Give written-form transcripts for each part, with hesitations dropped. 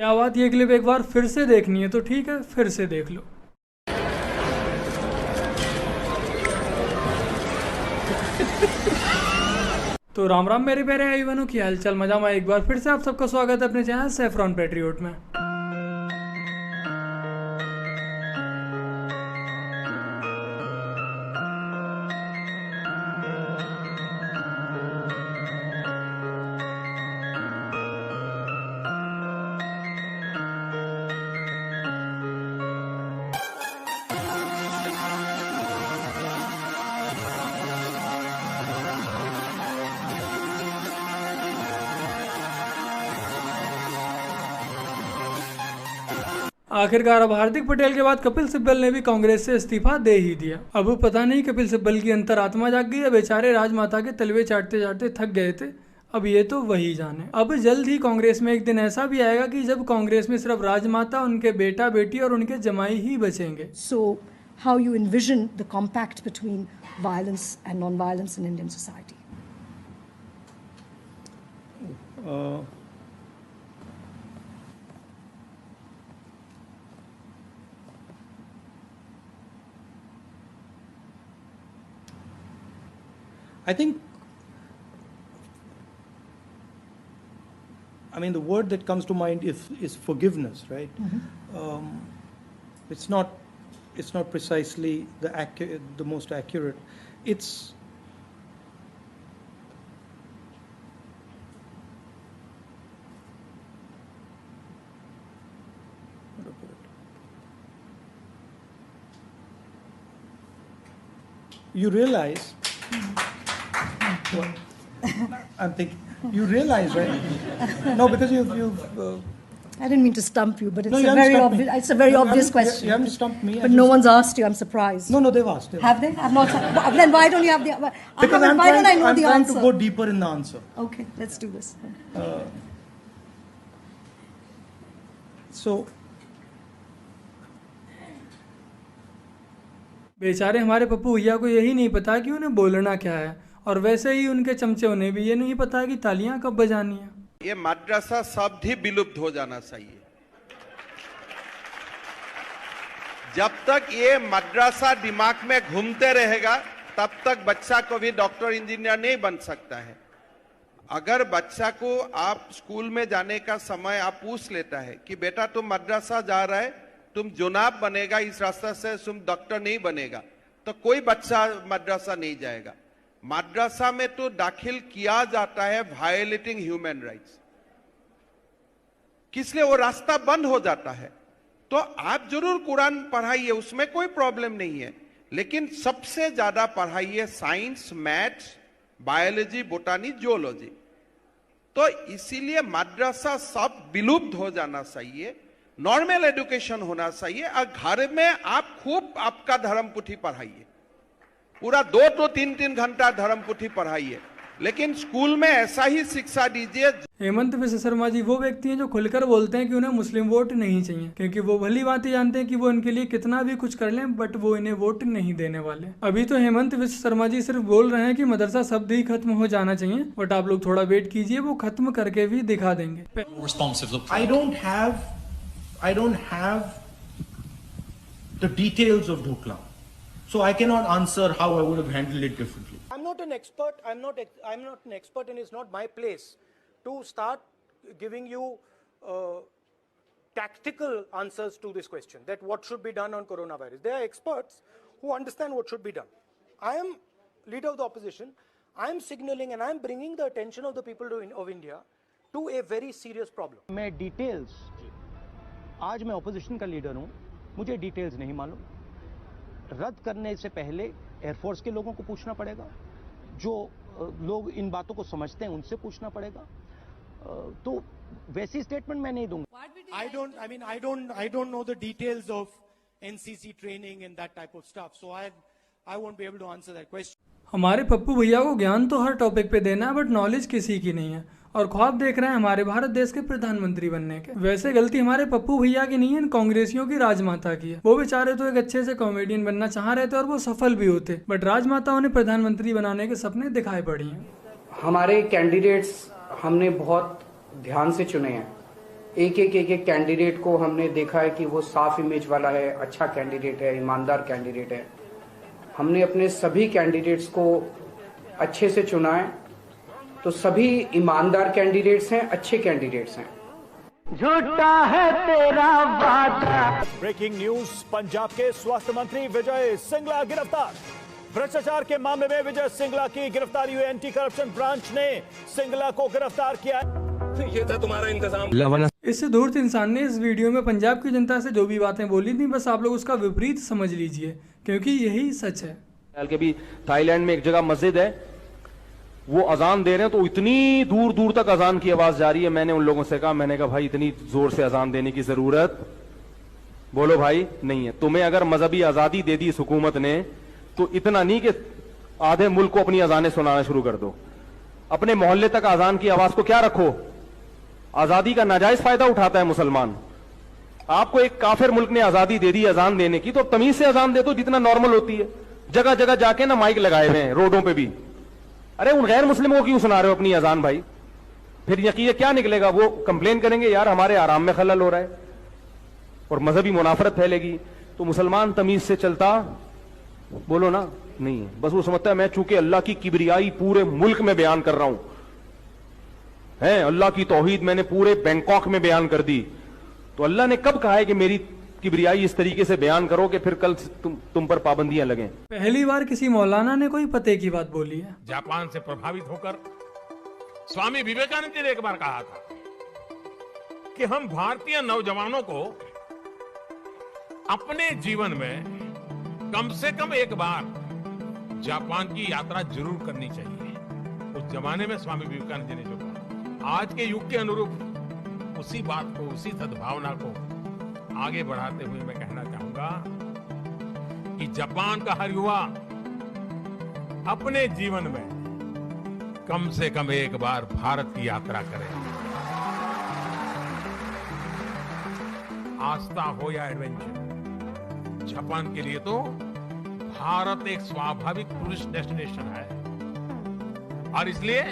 क्या बात, ये क्लिप एक बार फिर से देखनी है तो ठीक है, फिर से देख लो। तो राम राम मेरे प्यारे भाई बहनों, की हालचाल, मजा में एक बार फिर से आप सबका स्वागत है अपने चैनल सैफरॉन पैट्रियोट में। आखिरकार अब हार्दिक पटेल के बाद कपिल सिब्बल ने भी कांग्रेस से इस्तीफा दे ही दिया। अब पता नहीं कपिल सिब्बल की अंतरात्मा जाग गई है, बेचारे राजमाता के तलवे चाटते चाटते थक गए थे। अब ये तो वही जाने। अब जल्द ही कांग्रेस में एक दिन ऐसा भी आएगा कि जब कांग्रेस में सिर्फ राजमाता, उनके बेटा बेटी और उनके जमाई ही बचेंगे। So how you envision the compact between violence and non-violence in Indian society? I think, the word that comes to mind is forgiveness, right? Mm-hmm. It's not precisely the most accurate. It's you realize. Well, I'm thinking. You realize, right? No, because you've. I didn't mean to stump you, but it's No, a very obvious. It's a very obvious question. You haven't stumped me. But no one's asked you. I'm surprised. No, they've asked. Have they? I've not. Then why don't you have the? Because why don't I know the I'm answer? trying to go deeper in the answer. Okay, let's do this. So. बेचारे हमारे पप्पू भैया को यही नहीं पता कि उन्हें बोलना क्या है, और वैसे ही उनके चमचे उन्हें भी ये नहीं पता कि तालियां कब बजानी है। ये मद्रासा शब्द ही विलुप्त हो जाना चाहिए। जब तक ये मद्रासा दिमाग में घूमते रहेगा तब तक बच्चा को भी डॉक्टर इंजीनियर नहीं बन सकता है। अगर बच्चा को आप स्कूल में जाने का समय आप पूछ लेता है कि बेटा तुम मद्रासा जा रहा है, तुम जुनाब बनेगा, इस रास्ते से तुम डॉक्टर नहीं बनेगा, तो कोई बच्चा मद्रासा नहीं जाएगा। मद्रासा में तो दाखिल किया जाता है वायलेटिंग ह्यूमन राइट्स, किसलिए वो रास्ता बंद हो जाता है। तो आप जरूर कुरान पढ़ाइए, उसमें कोई प्रॉब्लम नहीं है, लेकिन सबसे ज्यादा पढ़ाइए साइंस, मैथ्स, बायोलॉजी, बोटानी, जियोलॉजी। तो इसीलिए मद्रासा सब विलुप्त हो जाना चाहिए, नॉर्मल एजुकेशन होना चाहिए। और घर में आप खूब आपका धर्म पुथी पढ़ाइए, पूरा 2 to 3 घंटा धर्म पुथी पढ़ाइए, लेकिन स्कूल में ऐसा ही शिक्षा दीजिए। हेमंत विश्व शर्मा जी वो व्यक्ति हैं जो खुलकर बोलते हैं कि उन्हें मुस्लिम वोट नहीं चाहिए, क्योंकि वो भली बातें जानते हैं कि वो इनके लिए कितना भी कुछ कर लें, बट वो इन्हें वोट नहीं देने वाले। अभी तो हेमंत विश्व शर्मा जी सिर्फ बोल रहे हैं कि मदरसा शब्द ही खत्म हो जाना चाहिए, बट आप लोग थोड़ा वेट कीजिए, वो खत्म करके भी दिखा देंगे। I don't have the details of Dhokla, so I cannot answer how I would have handled it differently. I'm not an expert. I'm not an expert, and it's not my place to start giving you tactical answers to this question. That what should be done on coronavirus. There are experts who understand what should be done. I am leader of the opposition. I am signaling and I am bringing the attention of the people of India to a very serious problem. मैं details, आज मैं opposition का leader हूं, मुझे details नहीं मालूम। रद्द करने से पहले एयरफोर्स के लोगों को पूछना पड़ेगा, जो लोग इन बातों को समझते हैं उनसे पूछना पड़ेगा। तो वैसी स्टेटमेंट मैं नहीं दूंगा। I don't know the details of NCC training and that type of stuff, so I won't be able to answer that question. हमारे पप्पू भैया को ज्ञान तो हर टॉपिक पे देना है, बट नॉलेज किसी की नहीं है, और ख्वाब देख रहे हैं हमारे भारत देश के प्रधानमंत्री बनने के। वैसे गलती हमारे पप्पू भैया की नहीं है, इन कांग्रेसियों की राजमाता की है। वो बेचारे तो एक अच्छे से कॉमेडियन बनना चाह रहे थे और वो सफल भी होते, बट राजमाता उन्हें प्रधानमंत्री बनाने के सपने दिखाई पड़ी हैं। हमारे कैंडिडेट्स हमने बहुत ध्यान से चुने हैं, एक कैंडिडेट को हमने देखा है कि वो साफ इमेज वाला है, अच्छा कैंडिडेट है, ईमानदार कैंडिडेट है। हमने अपने सभी कैंडिडेट्स को अच्छे से चुना है, तो सभी ईमानदार कैंडिडेट्स हैं, अच्छे कैंडिडेट्स हैं। झूठा है तेरा वादा। ब्रेकिंग न्यूज, पंजाब के स्वास्थ्य मंत्री विजय सिंगला गिरफ्तार। भ्रष्टाचार के मामले में विजय सिंगला की गिरफ्तारी हुई। एंटी करप्शन ब्रांच ने सिंगला को गिरफ्तार किया। ये था तुम्हारा इंतजाम। इससे धूर्त इंसान ने इस वीडियो में पंजाब की जनता से जो भी बातें बोली थी, बस आप लोग उसका विपरीत समझ लीजिए, क्योंकि यही सच है। के भी थाईलैंड में एक जगह मस्जिद है, वो अजान दे रहे हैं तो इतनी दूर दूर तक अजान की आवाज जा रही है। मैंने उन लोगों से कहा, मैंने कहा भाई इतनी जोर से अजान देने की जरूरत, बोलो भाई, नहीं है। तुम्हें अगर मजहबी आजादी दे दी इस हुकूमत ने, तो इतना नहीं कि आधे मुल्क को अपनी अजानें सुनाना शुरू कर दो। अपने मोहल्ले तक अजान की आवाज को क्या रखो। आजादी का नाजायज फायदा उठाता है मुसलमान। आपको एक काफिर मुल्क ने आजादी दे दी अजान देने की, तो तमीज से अजान दे दो जितना नॉर्मल होती है। जगह जगह जाके ना माइक लगाए हुए हैं रोडों पे भी। अरे उन गैर मुस्लिमों को क्यों सुना रहे हो अपनी अजान भाई? फिर यकीन क्या निकलेगा? वो कंप्लेन करेंगे यार हमारे आराम में खलल हो रहा है, और मजहबी मुनाफरत फैलेगी। तो मुसलमान तमीज से चलता, बोलो ना, नहीं है। बस वो समझता है मैं चूंकि अल्लाह की किबरियाई पूरे मुल्क में बयान कर रहा हूं, है अल्लाह की तौहीद मैंने पूरे बैंकॉक में बयान कर दी, तो अल्लाह ने कब कहा है कि मेरी किबरियाई इस तरीके से बयान करो कि फिर कल तुम पर पाबंदियां लगें। पहली बार किसी मौलाना ने कोई पते की बात बोली है। जापान से प्रभावित होकर स्वामी विवेकानंद जी ने एक बार कहा था कि हम भारतीय नौजवानों को अपने जीवन में कम से कम एक बार जापान की यात्रा जरूर करनी चाहिए। उस जमाने में स्वामी विवेकानंद जी ने जो कहा, आज के युग के अनुरूप उसी बात को, उसी सद्भावना को आगे बढ़ाते हुए मैं कहना चाहूंगा कि जापान का हर युवा अपने जीवन में कम से कम एक बार भारत की यात्रा करे। आस्था हो या एडवेंचर, जापान के लिए तो भारत एक स्वाभाविक टूरिस्ट डेस्टिनेशन है। और इसलिए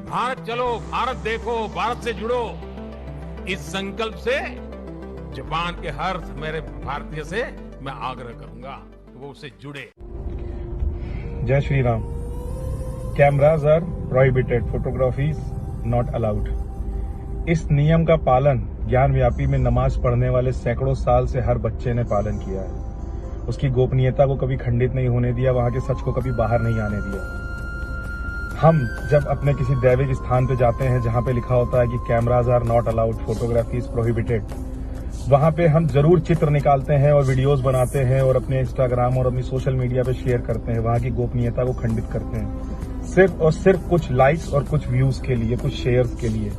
भारत चलो, भारत देखो, भारत से जुड़ो, इस संकल्प से जापान के हर मेरे भारतीय से मैं आग्रह करूंगा कि वो उससे जुड़े। जय Shri Ram. Cameras are prohibited, photography's not allowed. इस नियम का पालन ज्ञान व्यापी में नमाज पढ़ने वाले सैकड़ों साल से हर बच्चे ने पालन किया है। उसकी गोपनीयता को कभी खंडित नहीं होने दिया, वहां के सच को कभी बाहर नहीं आने दिया। हम जब अपने किसी दैविक स्थान पे जाते हैं जहां पे लिखा होता है कि cameras are not allowed, photography's prohibited, वहां पे हम जरूर चित्र निकालते हैं और वीडियोस बनाते हैं और अपने इंस्टाग्राम और अपनी सोशल मीडिया पे शेयर करते हैं, वहां की गोपनीयता को खंडित करते हैं, सिर्फ और सिर्फ कुछ लाइक्स और कुछ व्यूज के लिए, कुछ शेयर्स के लिए।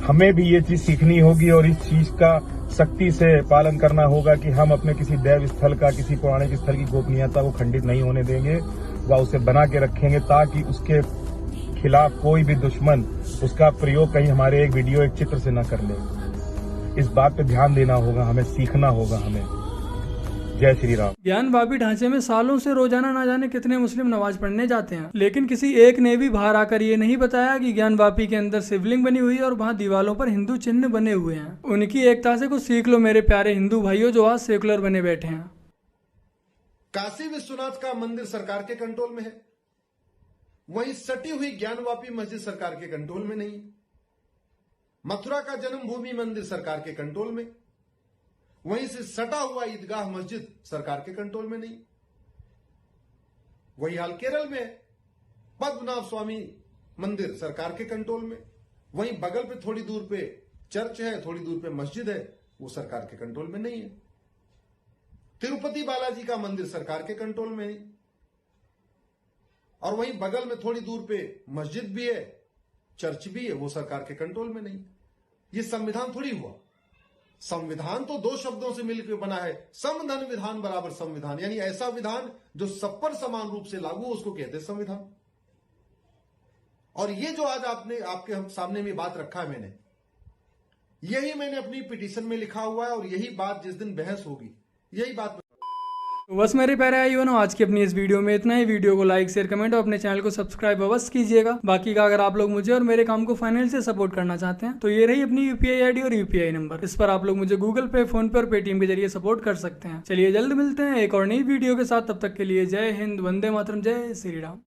हमें भी ये चीज सीखनी होगी और इस चीज का सख्ती से पालन करना होगा कि हम अपने किसी दैव स्थल का, किसी पौराणिक स्थल की गोपनीयता को खंडित नहीं होने देंगे, व उसे बना के रखेंगे ताकि उसके खिलाफ कोई भी दुश्मन उसका प्रयोग कहीं हमारे एक वीडियो, एक चित्र से न कर ले। इस बात पे ध्यान देना होगा, हमें सीखना होगा हमें। जय श्री राम। ज्ञानवापी ढांचे में सालों से रोजाना ना जाने कितने मुस्लिम नमाज पढ़ने जाते हैं, लेकिन किसी एक ने भी बाहर आकर ये नहीं बताया कि ज्ञानवापी के अंदर शिवलिंग बनी हुई है और वहाँ दीवारों पर हिंदू चिन्ह बने हुए हैं। उनकी एकता से कुछ सीख लो मेरे प्यारे हिंदू भाइयों जो आज सेकुलर बने बैठे हैं। काशी विश्वनाथ का मंदिर सरकार के कंट्रोल में है, वहीं सटी हुई ज्ञानवापी मस्जिद सरकार के कंट्रोल में नहीं। मथुरा का जन्मभूमि मंदिर सरकार के कंट्रोल में, वहीं से सटा हुआ ईदगाह मस्जिद सरकार के कंट्रोल में नहीं। वही हाल केरल में, पद्मनाभ स्वामी मंदिर सरकार के कंट्रोल में, वहीं बगल पे थोड़ी दूर पे चर्च है, थोड़ी दूर पे मस्जिद है, वो सरकार के कंट्रोल में नहीं है। तिरुपति बालाजी का मंदिर सरकार के कंट्रोल में नहीं, और वहीं बगल में थोड़ी दूर पे मस्जिद भी है, चर्च भी है, वो सरकार के कंट्रोल में नहीं। ये संविधान थोड़ी हुआ। संविधान तो दो शब्दों से मिलकर बना है, सम धन विधान बराबर संविधान, यानी ऐसा विधान जो सब पर समान रूप से लागू हो उसको कहते हैं संविधान। और ये जो आज आपके हम सामने में बात रखा है, यही मैंने अपनी पिटीशन में लिखा हुआ है, और यही बात जिस दिन बहस होगी, यही बात तो बस मेरे प्यारे भाइयों, आज की अपनी इस वीडियो में इतना ही। वीडियो को लाइक शेयर कमेंट और अपने चैनल को सब्सक्राइब अवश्य कीजिएगा। बाकी का अगर आप लोग मुझे और मेरे काम को फाइनेंशियल सपोर्ट करना चाहते हैं तो ये रही अपनी यूपीआई आईडी और यूपीआई नंबर। इस पर आप लोग मुझे गूगल पे, फोन पे और पेटीएम के जरिए सपोर्ट कर सकते हैं। चलिए जल्द मिलते हैं एक और नई वीडियो के साथ। तब तक के लिए जय हिंद, वंदे मातरम, जय श्री राम।